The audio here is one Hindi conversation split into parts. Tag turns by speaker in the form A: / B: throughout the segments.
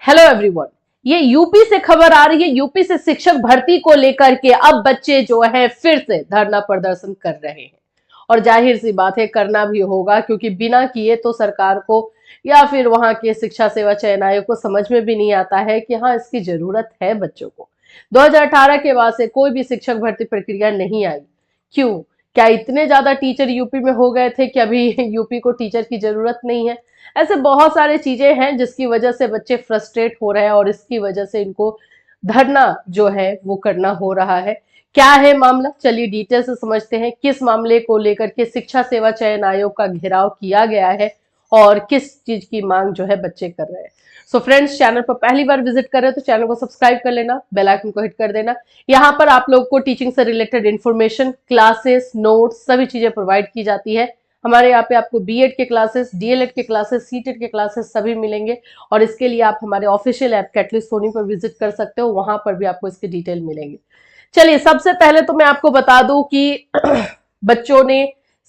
A: हेलो एवरीवन, ये यूपी से खबर आ रही है। यूपी से शिक्षक भर्ती को लेकर के अब बच्चे जो है फिर से धरना प्रदर्शन कर रहे हैं और जाहिर सी बात है करना भी होगा, क्योंकि बिना किए तो सरकार को या फिर वहां के शिक्षा सेवा चयन आयोग को समझ में भी नहीं आता है कि हाँ इसकी जरूरत है बच्चों को। 2018 के बाद से कोई भी शिक्षक भर्ती प्रक्रिया नहीं आई। क्यों? क्या इतने ज्यादा टीचर यूपी में हो गए थे कि अभी यूपी को टीचर की जरूरत नहीं है? ऐसे बहुत सारे चीजें हैं जिसकी वजह से बच्चे फ्रस्ट्रेट हो रहे हैं और इसकी वजह से इनको धरना जो है वो करना हो रहा है। क्या है मामला, चलिए डिटेल से समझते हैं। किस मामले को लेकर के शिक्षा सेवा चयन आयोग का घेराव किया गया है और किस चीज की मांग जो है बच्चे कर रहे हैं। सो फ्रेंड्स, चैनल पर पहली बार विजिट कर रहे हैं तो चैनल को सब्सक्राइब कर लेना, बेल आइकन को हिट कर देना। यहाँ पर आप लोग को टीचिंग से रिलेटेड इंफॉर्मेशन, क्लासेस, नोट्स, सभी चीजें प्रोवाइड की जाती है। हमारे यहाँ पे आपको बीएड के क्लासेस, डीएलएड के क्लासेस, सीटेड के क्लासेस सभी मिलेंगे और इसके लिए आप हमारे ऑफिशियल ऐप कैटलिस्ट सोनी पर विजिट कर सकते हो, वहां पर भी आपको इसकी डिटेल मिलेंगे। चलिए, सबसे पहले तो मैं आपको बता दूं कि बच्चों ने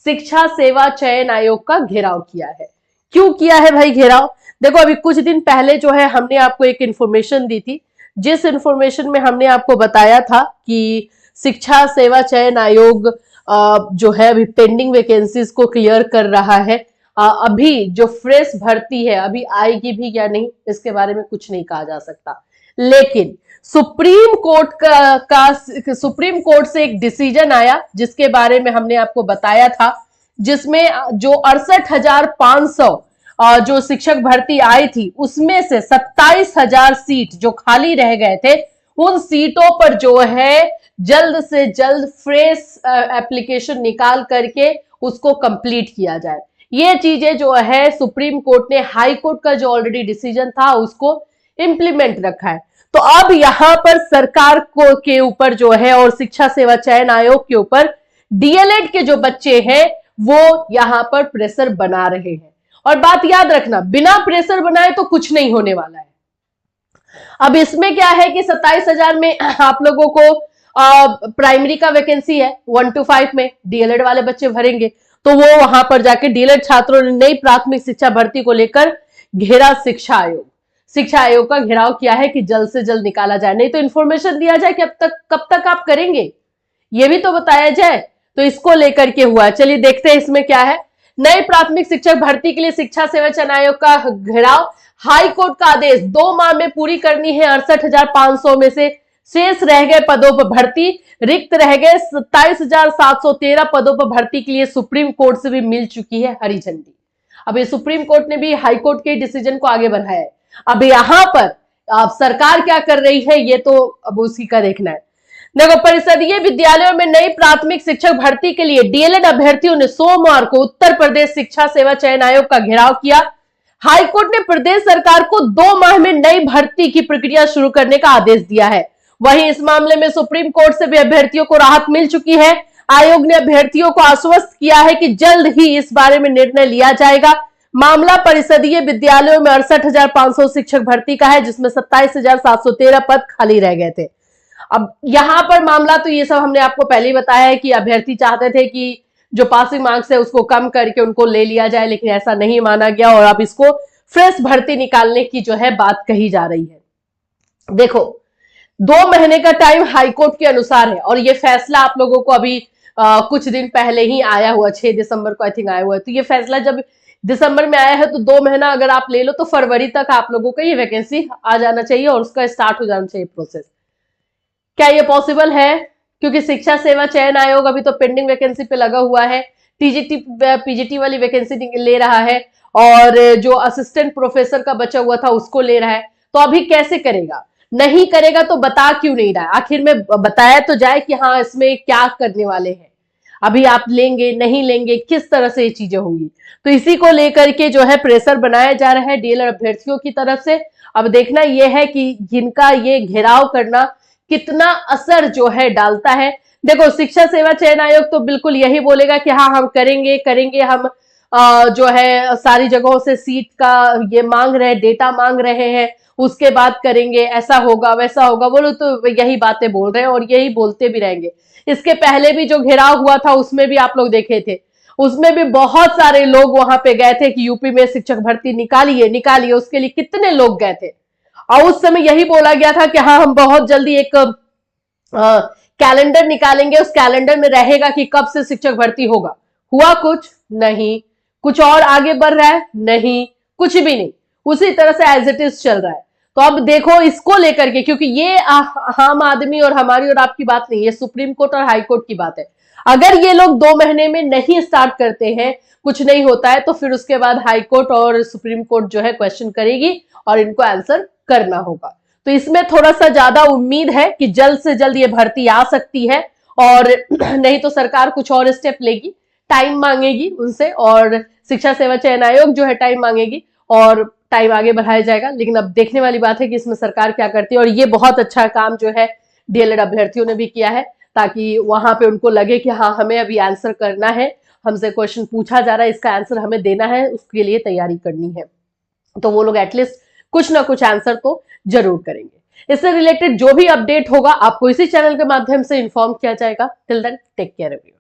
A: शिक्षा सेवा चयन आयोग का घेराव किया है। क्यों किया है भाई घेराव? देखो, अभी कुछ दिन पहले जो है हमने आपको एक इंफॉर्मेशन दी थी, जिस इंफॉर्मेशन में हमने आपको बताया था कि शिक्षा सेवा चयन आयोग जो है अभी पेंडिंग वैकेंसीज को क्लियर कर रहा है। अभी जो फ्रेश भर्ती है अभी आएगी भी या नहीं इसके बारे में कुछ नहीं कहा जा सकता, लेकिन सुप्रीम कोर्ट से एक डिसीजन आया जिसके बारे में हमने आपको बताया था, जिसमें जो 68,500 जो शिक्षक भर्ती आई थी उसमें से 27,000 सीट जो खाली रह गए थे, उन सीटों पर जो है जल्द से जल्द फ्रेश एप्लीकेशन निकाल करके उसको कंप्लीट किया जाए। ये चीजें जो है सुप्रीम कोर्ट ने हाई कोर्ट का जो ऑलरेडी डिसीजन था उसको इंप्लीमेंट रखा है। तो अब यहां पर सरकार को के ऊपर जो है और शिक्षा सेवा चयन आयोग के ऊपर डीएलएड के जो बच्चे हैं वो यहां पर प्रेशर बना रहे हैं। और बात याद रखना, बिना प्रेशर बनाए तो कुछ नहीं होने वाला है। अब इसमें क्या है कि 27,000 में आप लोगों को प्राइमरी का वैकेंसी है 1 to 5 में, डीएलएड वाले बच्चे भरेंगे तो वो वहां पर जाके डीएलएड छात्रों ने नई प्राथमिक शिक्षा भर्ती को लेकर घेरा शिक्षा आयोग का घेराव किया है कि जल्द से जल्द निकाला जाए, नहीं तो इंफॉर्मेशन दिया जाए कि कब तक आप करेंगे ये भी तो बताया जाए। तो इसको लेकर के हुआ। चलिए देखते हैं इसमें क्या है। नई प्राथमिक शिक्षक भर्ती के लिए शिक्षा सेवा चयन आयोग का घेराव। हाई कोर्ट का आदेश 2 माह में पूरी करनी है 68,500 में से शेष रह गए पदों पर भर्ती। रिक्त रह गए 27,713 पदों पर भर्ती के लिए सुप्रीम कोर्ट से भी मिल चुकी है हरी झंडी। अब ये सुप्रीम कोर्ट ने भी हाई कोर्ट के डिसीजन को आगे बढ़ाया है। अब यहां पर अब सरकार क्या कर रही है ये तो अब उसी का देखना है। देखो, परिषदीय विद्यालयों में नई प्राथमिक शिक्षक भर्ती के लिए डीएलएड अभ्यर्थियों ने सोमवार को उत्तर प्रदेश शिक्षा सेवा चयन आयोग का घेराव किया। हाईकोर्ट ने प्रदेश सरकार को 2 माह में नई भर्ती की प्रक्रिया शुरू करने का आदेश दिया है। वहीं इस मामले में सुप्रीम कोर्ट से भी अभ्यर्थियों को राहत मिल चुकी है। आयोग ने अभ्यर्थियों को आश्वस्त किया है कि जल्द ही इस बारे में निर्णय लिया जाएगा। मामला परिषदीय विद्यालयों में 68,500 शिक्षक भर्ती का है, जिसमें 27,713 पद खाली रह गए थे। अब यहां पर मामला तो ये सब हमने आपको पहले ही बताया है कि अभ्यर्थी चाहते थे कि जो पासिंग मार्क्स है उसको कम करके उनको ले लिया जाए, लेकिन ऐसा नहीं माना गया और अब इसको फ्रेश भर्ती निकालने की जो है बात कही जा रही है। देखो, 2 महीने का टाइम हाईकोर्ट के अनुसार है और ये फैसला आप लोगों को अभी कुछ दिन पहले ही आया हुआ, 6 दिसंबर को आई थिंक आया हुआ है। तो ये फैसला जब दिसंबर में आया है तो 2 महीना अगर आप ले लो तो फरवरी तक आप लोगों को ये वैकेंसी आ जाना चाहिए और उसका स्टार्ट हो जाना चाहिए प्रोसेस। क्या ये पॉसिबल है? क्योंकि शिक्षा सेवा चयन आयोग अभी तो पेंडिंग वैकेंसी पे लगा हुआ है, टीजीटी पीजीटी वाली वैकेंसी ले रहा है और जो असिस्टेंट प्रोफेसर का बचा हुआ था उसको ले रहा है। तो अभी कैसे करेगा? नहीं करेगा तो बता क्यों नहीं रहा? आखिर में बताया तो जाए कि हाँ इसमें क्या करने वाले हैं। अभी आप लेंगे नहीं लेंगे, किस तरह से ये चीजें होंगी, तो इसी को लेकर के जो है प्रेशर बनाया जा रहा है डीएलएड अभ्यर्थियों की तरफ से। अब देखना यह है कि जिनका ये घेराव करना कितना असर जो है डालता है। देखो, शिक्षा सेवा चयन आयोग तो बिल्कुल यही बोलेगा कि हाँ हम करेंगे हम जो है सारी जगहों से सीट का ये मांग रहे हैं, डेटा मांग रहे हैं, उसके बाद करेंगे, ऐसा होगा वैसा होगा, वो लोग तो यही बातें बोल रहे हैं और यही बोलते भी रहेंगे। इसके पहले भी जो घेराव हुआ था उसमें भी आप लोग देखे थे, उसमें भी बहुत सारे लोग वहां पे गए थे कि यूपी में शिक्षक भर्ती निकालिए, उसके लिए कितने लोग गए थे और उस समय यही बोला गया था कि हाँ हम बहुत जल्दी एक कैलेंडर निकालेंगे, उस कैलेंडर में रहेगा कि कब से शिक्षक भर्ती होगा। हुआ कुछ नहीं, कुछ और आगे बढ़ रहा है नहीं, कुछ भी नहीं, उसी तरह से एज इट इज चल रहा है। तो अब देखो इसको लेकर के, क्योंकि ये आम आदमी और हमारी और आपकी बात नहीं, ये सुप्रीम कोर्ट और हाई कोर्ट की बात है। अगर ये लोग 2 महीने में नहीं स्टार्ट करते हैं, कुछ नहीं होता है, तो फिर उसके बाद हाई कोर्ट और सुप्रीम कोर्ट जो है क्वेश्चन करेगी और इनको आंसर करना होगा। तो इसमें थोड़ा सा ज्यादा उम्मीद है कि जल्द से जल्द ये भर्ती आ सकती है, और नहीं तो सरकार कुछ और स्टेप लेगी, टाइम मांगेगी उनसे, और शिक्षा सेवा चयन आयोग जो है टाइम मांगेगी और टाइम आगे बढ़ाया जाएगा। लेकिन अब देखने वाली बात है कि इसमें सरकार क्या करती है। और ये बहुत अच्छा काम जो है डीएलएड अभ्यर्थियों ने भी किया है, ताकि वहां पे उनको लगे कि हाँ हमें अभी आंसर करना है, हमसे क्वेश्चन पूछा जा रहा है, इसका आंसर हमें देना है, उसके लिए तैयारी करनी है। तो वो लोग एटलीस्ट कुछ ना कुछ आंसर तो जरूर करेंगे। इससे रिलेटेड जो भी अपडेट होगा आपको इसी चैनल के माध्यम से इन्फॉर्म किया जाएगा। Till then take care everyone.